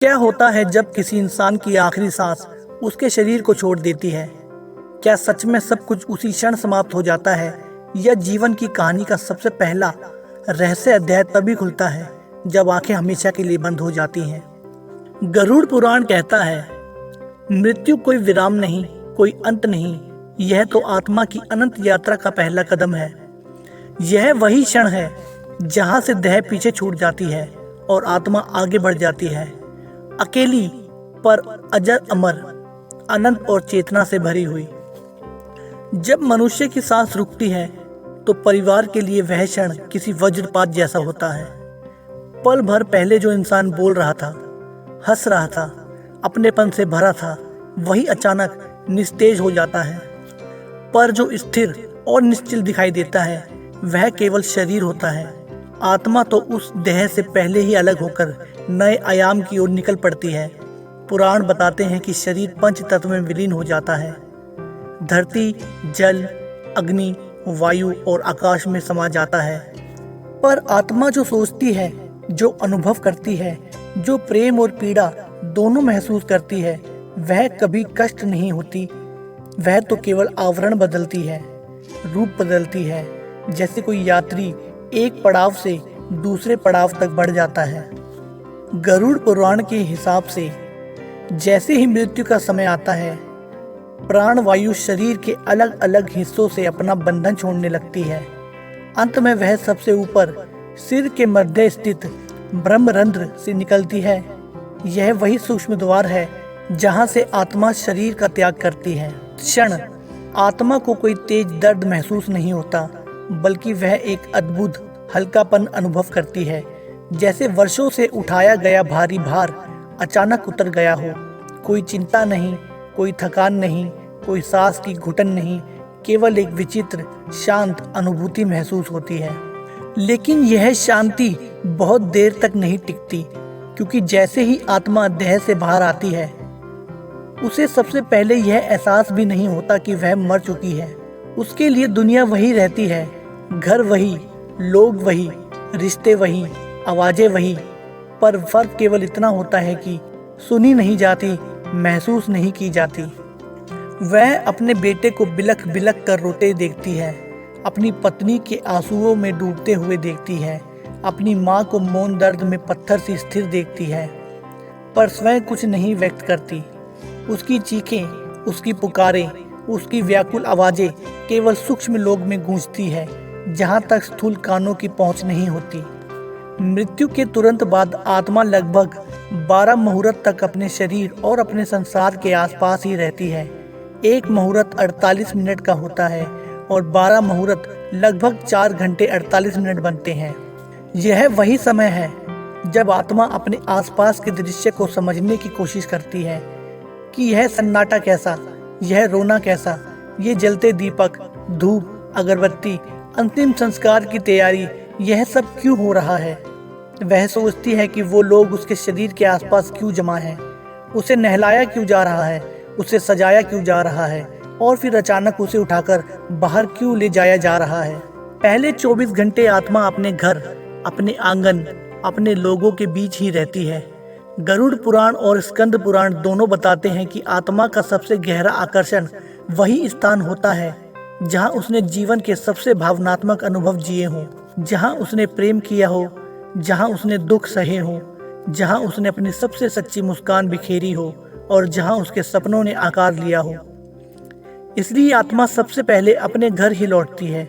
क्या होता है जब किसी इंसान की आखिरी सांस उसके शरीर को छोड़ देती है? क्या सच में सब कुछ उसी क्षण समाप्त हो जाता है, या जीवन की कहानी का सबसे पहला रहस्य अध्याय तभी खुलता है जब आंखें हमेशा के लिए बंद हो जाती हैं? गरुड़ पुराण कहता है, मृत्यु कोई विराम नहीं, कोई अंत नहीं, यह तो आत्मा की अनंत यात्रा का पहला कदम है। यह वही क्षण है जहां से देह पीछे छूट जाती है और आत्मा आगे बढ़ जाती है, अकेली पर अजर अमर, अनंत और चेतना से भरी हुई। जब मनुष्य की सांस रुकती है तो परिवार के लिए वह क्षण किसी वज्रपात जैसा होता है। पल भर पहले जो इंसान बोल रहा था, हंस रहा था, अपनेपन से भरा था, वही अचानक निस्तेज हो जाता है। पर जो स्थिर और निश्चल दिखाई देता है वह केवल शरीर होता है। आत्मा तो उस देह से पहले ही अलग होकर नए आयाम की ओर निकल पड़ती है। पुराण बताते हैं कि शरीर पंच तत्व में विलीन हो जाता है। धरती, जल, अग्नि, वायु और आकाश में समा जाता है। पर आत्मा जो सोचती है, जो अनुभव करती है, जो प्रेम और पीड़ा दोनों महसूस करती है, वह कभी कष्ट नहीं होती। वह तो केवल आवरण बदलती है, रूप बदलती है, जैसे कोई यात्री एक पड़ाव से दूसरे पड़ाव तक बढ़ जाता है। गरुड़ पुराण के हिसाब से जैसे ही मृत्यु का समय आता है, प्राण वायु शरीर के अलग अलग हिस्सों से अपना बंधन छोड़ने लगती है। अंत में वह सबसे ऊपर सिर के मध्य स्थित ब्रह्मरंध्र से निकलती है। यह वही सूक्ष्म द्वार है जहां से आत्मा शरीर का त्याग करती है। क्षण आत्मा को कोई तेज दर्द महसूस नहीं होता, बल्कि वह एक अद्भुत हल्कापन अनुभव करती है, जैसे वर्षों से उठाया गया भारी भार अचानक उतर गया हो। कोई चिंता नहीं, कोई थकान नहीं, कोई सांस की घुटन नहीं, केवल एक विचित्र शांत अनुभूति महसूस होती है। लेकिन यह शांति बहुत देर तक नहीं टिकती, क्योंकि जैसे ही आत्मा देह से बाहर आती है, उसे सबसे पहले यह एहसास भी नहीं होता कि वह मर चुकी है। उसके लिए दुनिया वही रहती है, घर वही, लोग वही, रिश्ते वही, आवाजें वही, पर फर्क केवल इतना होता है कि सुनी नहीं जाती, महसूस नहीं की जाती। वह अपने बेटे को बिलख बिलख कर रोते देखती है, अपनी पत्नी के आंसुओं में डूबते हुए देखती है, अपनी माँ को मौन दर्द में पत्थर सी स्थिर देखती है, पर स्वयं कुछ नहीं व्यक्त करती। उसकी चीखें, उसकी पुकारें, उसकी व्याकुल आवाजें केवल सूक्ष्म लोक में गूंजती है, जहाँ तक स्थूल कानों की पहुँच नहीं होती। मृत्यु के तुरंत बाद आत्मा लगभग 12 मुहूर्त तक अपने शरीर और अपने संसार के आसपास ही रहती है। एक मुहूर्त 48 मिनट का होता है और 12 मुहूर्त लगभग 4 घंटे 48 मिनट बनते हैं। यह वही समय है जब आत्मा अपने आसपास के दृश्य को समझने की कोशिश करती है कि यह सन्नाटा कैसा, यह रोना कैसा, ये जलते दीपक, धूप, अगरबत्ती, अंतिम संस्कार की तैयारी, यह सब क्यों हो रहा है। वह सोचती है कि वो लोग उसके शरीर के आसपास क्यों जमा हैं, उसे नहलाया क्यों जा रहा है, उसे सजाया क्यों जा रहा है, और फिर अचानक उसे उठाकर बाहर क्यों ले जाया जा रहा है। पहले 24 घंटे आत्मा अपने घर, अपने आंगन, अपने लोगों के बीच ही रहती है। गरुड़ पुराण और स्कंद पुराण दोनों बताते हैं कि आत्मा का सबसे गहरा आकर्षण वही स्थान होता है जहां उसने जीवन के सबसे भावनात्मक अनुभव जिए हों, जहां उसने प्रेम किया हो, जहां उसने दुख सहे हो, जहां उसने अपनी सबसे सच्ची मुस्कान बिखेरी हो और जहां उसके सपनों ने आकार लिया हो। इसलिए आत्मा सबसे पहले अपने घर ही लौटती है,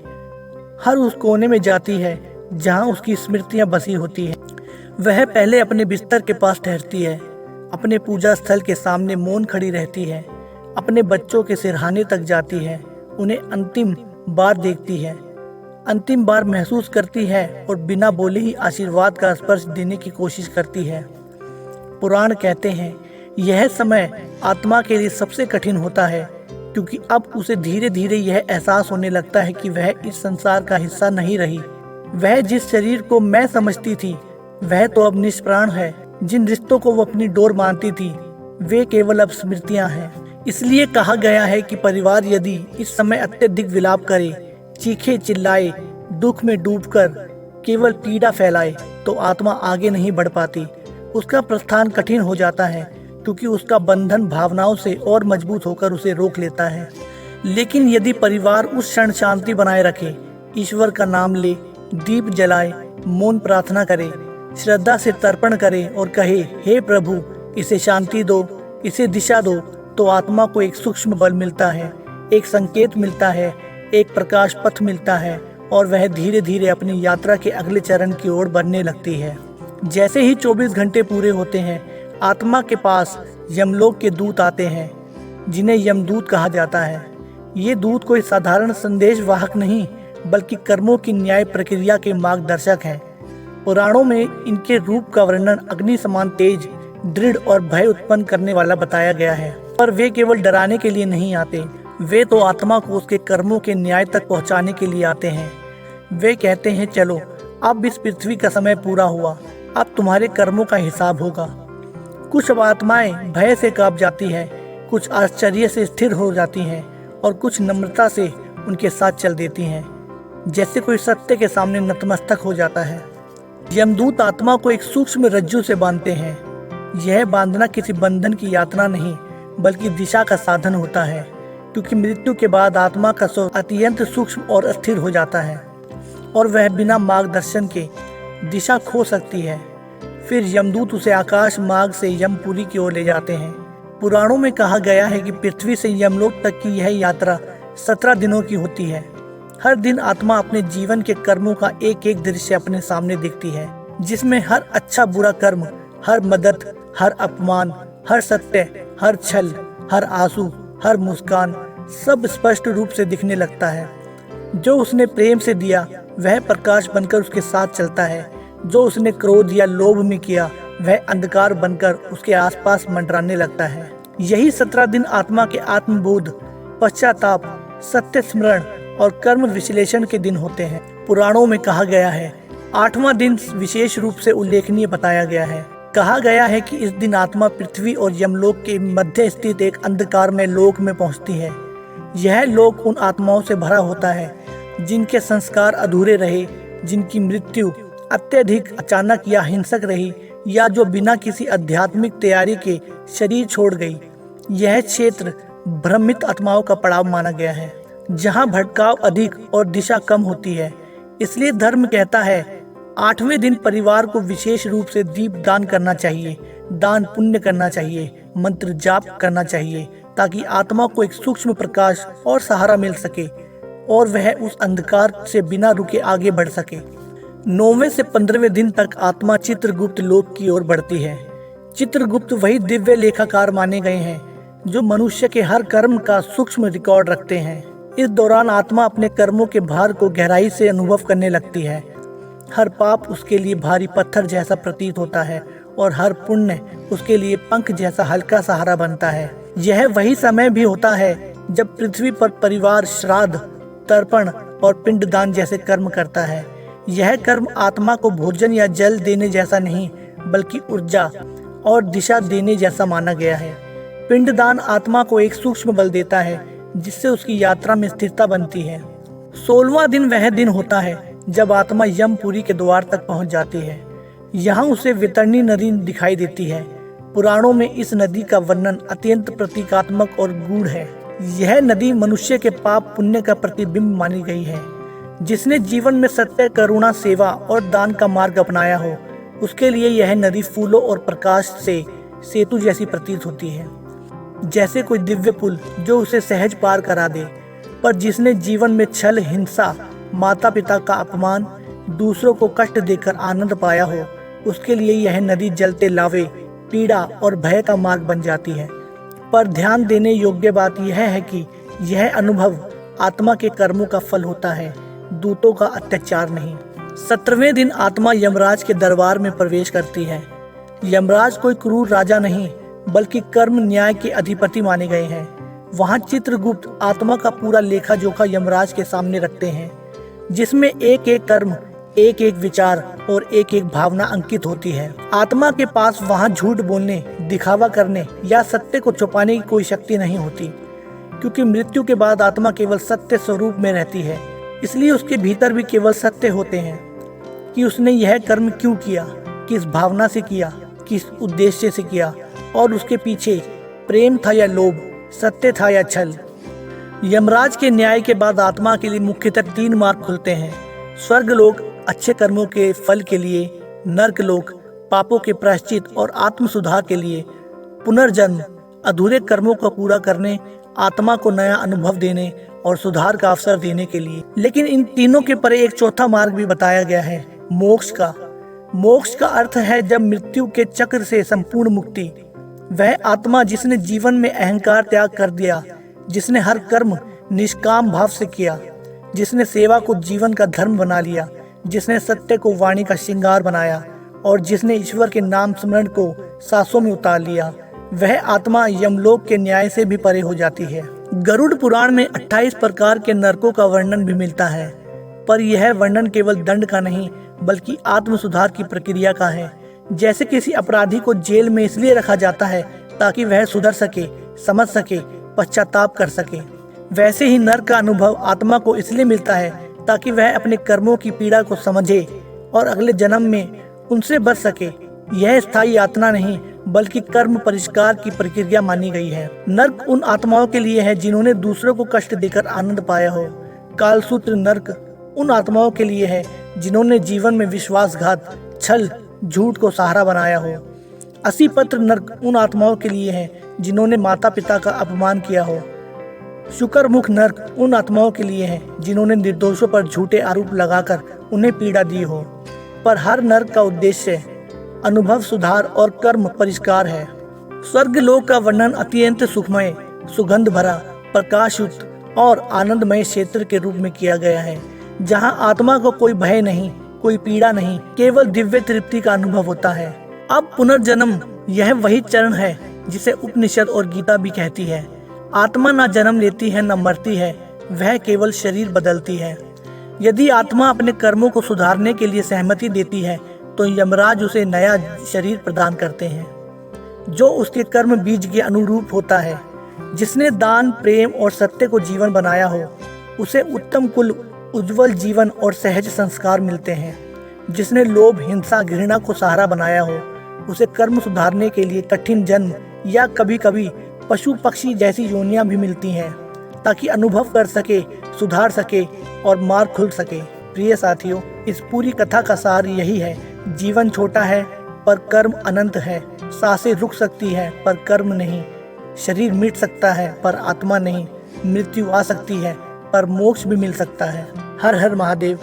हर उस कोने में जाती है जहां उसकी स्मृतियां बसी होती हैं। वह पहले अपने बिस्तर के पास ठहरती है, अपने पूजा स्थल के सामने मौन खड़ी रहती है, अपने बच्चों के सिरहाने तक जाती है, उन्हें अंतिम बार देखती है, अंतिम बार महसूस करती है और बिना बोले ही आशीर्वाद का स्पर्श देने की कोशिश करती है। पुराण कहते हैं यह समय आत्मा के लिए सबसे कठिन होता है, क्योंकि अब उसे धीरे धीरे यह एहसास होने लगता है कि वह इस संसार का हिस्सा नहीं रही। वह जिस शरीर को मैं समझती थी वह तो अब निष्प्राण है। जिन रिश्तों को वो अपनी डोर मानती थी वे केवल अब स्मृतियां हैं। इसलिए कहा गया है कि परिवार यदि इस समय अत्यधिक विलाप करे, चीखे चिल्लाए, दुख में डूबकर केवल पीड़ा फैलाए, तो आत्मा आगे नहीं बढ़ पाती। उसका प्रस्थान कठिन हो जाता है, क्योंकि उसका बंधन भावनाओं से और मजबूत होकर उसे रोक लेता है। लेकिन यदि परिवार उस क्षण शांति बनाए रखे, ईश्वर का नाम ले, दीप जलाए, मौन प्रार्थना करे, श्रद्धा से तर्पण करे और कहे, हे प्रभु इसे शांति दो, इसे दिशा दो, तो आत्मा को एक सूक्ष्म बल मिलता है, एक संकेत मिलता है, एक प्रकाश पथ मिलता है और वह धीरे धीरे अपनी यात्रा के अगले चरण की ओर बढ़ने लगती है। जैसे ही 24 घंटे पूरे होते हैं, आत्मा के पास यमलोक के दूत आते हैं, जिन्हें यमदूत कहा जाता है। ये दूत कोई साधारण संदेश वाहक नहीं, बल्कि कर्मों की न्याय प्रक्रिया के मार्गदर्शक हैं। पुराणों में इनके रूप का वर्णन अग्नि समान तेज, दृढ़ और भय उत्पन्न करने वाला बताया गया है। पर वे केवल डराने के लिए नहीं आते, वे तो आत्मा को उसके कर्मों के न्याय तक पहुंचाने के लिए आते हैं। वे कहते हैं, चलो अब इस पृथ्वी का समय पूरा हुआ, अब तुम्हारे कर्मों का हिसाब होगा। कुछ आत्माएं भय से कांप जाती हैं, कुछ आश्चर्य से स्थिर हो जाती हैं और कुछ नम्रता से उनके साथ चल देती हैं, जैसे कोई सत्य के सामने नतमस्तक हो जाता है। यमदूत आत्मा को एक सूक्ष्म रज्जू से बांधते हैं। यह बांधना किसी बंधन की यात्रा नहीं, बल्कि दिशा का साधन होता है, क्योंकि मृत्यु के बाद आत्मा का स्व अत्यंत सूक्ष्म और अस्थिर हो जाता है और वह बिना मार्गदर्शन के दिशा खो सकती है। फिर यमदूत उसे आकाश मार्ग से यमपुरी की ओर ले जाते हैं। पुराणों में कहा गया है कि पृथ्वी से यमलोक तक की यह यात्रा 17 दिनों की होती है। हर दिन आत्मा अपने जीवन के कर्मों का एक एक दृश्य अपने सामने देखती है, जिसमें हर अच्छा बुरा कर्म, हर मदद, हर अपमान, हर सत्य, हर छल, हर आंसू, हर मुस्कान सब स्पष्ट रूप से दिखने लगता है। जो उसने प्रेम से दिया वह प्रकाश बनकर उसके साथ चलता है, जो उसने क्रोध या लोभ में किया वह अंधकार बनकर उसके आसपास मंडराने लगता है। यही 17 दिन आत्मा के आत्मबोध, पश्चाताप, सत्य स्मरण और कर्म विश्लेषण के दिन होते हैं। पुराणों में कहा गया है, 8वां दिन विशेष रूप से उल्लेखनीय बताया गया है। कहा गया है कि इस दिन आत्मा पृथ्वी और यमलोक के मध्य स्थित एक अंधकारमय लोक में पहुंचती है। यह लोक उन आत्माओं से भरा होता है जिनके संस्कार अधूरे रहे, जिनकी मृत्यु अत्यधिक अचानक या हिंसक रही, या जो बिना किसी आध्यात्मिक तैयारी के शरीर छोड़ गई। यह क्षेत्र भ्रमित आत्माओं का पड़ाव माना गया है, जहां भटकाव अधिक और दिशा कम होती है। इसलिए धर्म कहता है 8वें दिन परिवार को विशेष रूप से दीप दान करना चाहिए, दान पुण्य करना चाहिए, मंत्र जाप करना चाहिए, ताकि आत्मा को एक सूक्ष्म प्रकाश और सहारा मिल सके और वह उस अंधकार से बिना रुके आगे बढ़ सके। 9वें से 15वें दिन तक आत्मा चित्रगुप्त लोक की ओर बढ़ती है। चित्रगुप्त वही दिव्य लेखाकार माने गए हैं जो मनुष्य के हर कर्म का सूक्ष्म रिकॉर्ड रखते हैं। इस दौरान आत्मा अपने कर्मों के भार को गहराई से अनुभव करने लगती है। हर पाप उसके लिए भारी पत्थर जैसा प्रतीत होता है और हर पुण्य उसके लिए पंख जैसा हल्का सहारा बनता है। यह वही समय भी होता है जब पृथ्वी पर परिवार श्राद्ध, तर्पण और पिंडदान जैसे कर्म करता है। यह कर्म आत्मा को भोजन या जल देने जैसा नहीं, बल्कि ऊर्जा और दिशा देने जैसा माना गया है। पिंडदान आत्मा को एक सूक्ष्म बल देता है, जिससे उसकी यात्रा में स्थिरता बनती है। 16वां दिन वह दिन होता है जब आत्मा यमपुरी के द्वार तक पहुंच जाती है। यहाँ उसे वितरणी नदी दिखाई देती है। पुराणों में इस नदी का वर्णन अत्यंत प्रतीकात्मक और गूढ़ है। यह नदी मनुष्य के पाप पुण्य का प्रतिबिंब मानी गई है। जिसने जीवन में सत्य, करुणा, सेवा और दान का मार्ग अपनाया हो, उसके लिए यह नदी फूलों और प्रकाश से सेतु जैसी प्रतीत होती है, जैसे कोई दिव्य पुल जो उसे सहज पार करा दे। पर जिसने जीवन में छल, हिंसा, माता पिता का अपमान, दूसरों को कष्ट देकर आनंद पाया हो, उसके लिए यह नदी जलते लावे, पीड़ा और भय का मार्ग बन जाती है। पर ध्यान देने योग्य बात यह है कि यह अनुभव आत्मा के कर्मों का फल होता है, दूतों का अत्याचार नहीं। 17वें दिन आत्मा यमराज के दरबार में प्रवेश करती है। यमराज कोई क्रूर राजा नहीं, बल्कि कर्म न्याय के अधिपति माने गए हैं। वहाँ चित्रगुप्त आत्मा का पूरा लेखा जोखा यमराज के सामने रखते हैं, जिसमें एक एक कर्म, एक एक विचार और एक एक भावना अंकित होती है। आत्मा के पास वहाँ झूठ बोलने, दिखावा करने या सत्य को छुपाने की कोई शक्ति नहीं होती, क्योंकि मृत्यु के बाद आत्मा केवल सत्य स्वरूप में रहती है। इसलिए उसके भीतर भी केवल सत्य होते हैं कि उसने यह कर्म क्यों किया, किस भावना से किया, किस उद्देश्य से किया और उसके पीछे प्रेम था या लोभ, सत्य था या छल। यमराज के न्याय के बाद आत्मा के लिए मुख्यतः 3 मार्ग खुलते हैं। स्वर्ग लोक अच्छे कर्मों के फल के लिए, नर्क लोक पापों के प्रायश्चित और आत्म सुधार के लिए, पुनर्जन्म अधूरे कर्मों को पूरा करने, आत्मा को नया अनुभव देने और सुधार का अवसर देने के लिए। लेकिन इन तीनों के परे एक चौथा मार्ग भी बताया गया है, मोक्ष का। मोक्ष का अर्थ है जब मृत्यु के चक्र से संपूर्ण मुक्ति। वह आत्मा जिसने जीवन में अहंकार त्याग कर दिया, जिसने हर कर्म निष्काम भाव से किया, जिसने सेवा को जीवन का धर्म बना लिया, जिसने सत्य को वाणी का श्रृंगार बनाया और जिसने ईश्वर के नाम स्मरण को सांसों में उतार लिया, वह आत्मा यमलोक के न्याय से भी परे हो जाती है। गरुड़ पुराण में 28 प्रकार के नरकों का वर्णन भी मिलता है, पर यह वर्णन केवल दंड का नहीं बल्कि आत्म सुधार की प्रक्रिया का है। जैसे किसी अपराधी को जेल में इसलिए रखा जाता है ताकि वह सुधर सके, समझ सके, पश्चाताप कर सके, वैसे ही नरक का अनुभव आत्मा को इसलिए मिलता है ताकि वह अपने कर्मों की पीड़ा को समझे और अगले जन्म में उनसे बच सके। यह स्थायी यातना नहीं बल्कि कर्म परिष्कार की प्रक्रिया मानी गई है। नर्क उन आत्माओं के लिए है जिन्होंने दूसरों को कष्ट देकर आनंद पाया हो। कालसूत्र नर्क उन आत्माओं के लिए है जिन्होंने जीवन में विश्वासघात, छल, झूठ को सहारा बनाया हो। असी पत्र नर्क उन आत्माओं के लिए है जिन्होंने माता पिता का अपमान किया हो। शुकर मुख नर्क उन आत्माओं के लिए है जिन्होंने निर्दोषों पर झूठे आरोप लगाकर उन्हें पीड़ा दी हो। पर हर नर्क का उद्देश्य अनुभव सुधार और कर्म परिष्कार है। स्वर्ग लोक का वर्णन अत्यंत सुखमय, सुगंध भरा, प्रकाशयुक्त और आनंदमय क्षेत्र के रूप में किया गया है, जहां आत्मा को कोई भय नहीं, कोई पीड़ा नहीं, केवल दिव्य तृप्ति का अनुभव होता है। अब पुनर्जन्म यह वही चरण है जिसे उपनिषद और गीता भी कहती है। आत्मा न जन्म लेती है न मरती है, वह केवल शरीर बदलती है। यदि आत्मा अपने कर्मों को सुधारने के लिए सहमति देती है तो यमराज उसे नया शरीर प्रदान करते हैं जो उसके कर्म बीज के अनुरूप होता है। जिसने दान, प्रेम और सत्य को जीवन बनाया हो उसे उत्तम कुल, उज्जवल जीवन और सहज संस्कार मिलते हैं। जिसने लोभ, हिंसा, घृणा को सहारा बनाया हो उसे कर्म सुधारने के लिए कठिन जन्म या कभी कभी पशु पक्षी जैसी योनियां भी मिलती हैं ताकि अनुभव कर सके, सुधार सके और मार्ग खुल सके। प्रिय साथियों, इस पूरी कथा का सार यही है, जीवन छोटा है पर कर्म अनंत है। सांसें रुक सकती है पर कर्म नहीं, शरीर मिट सकता है पर आत्मा नहीं, मृत्यु आ सकती है पर मोक्ष भी मिल सकता है। हर हर महादेव।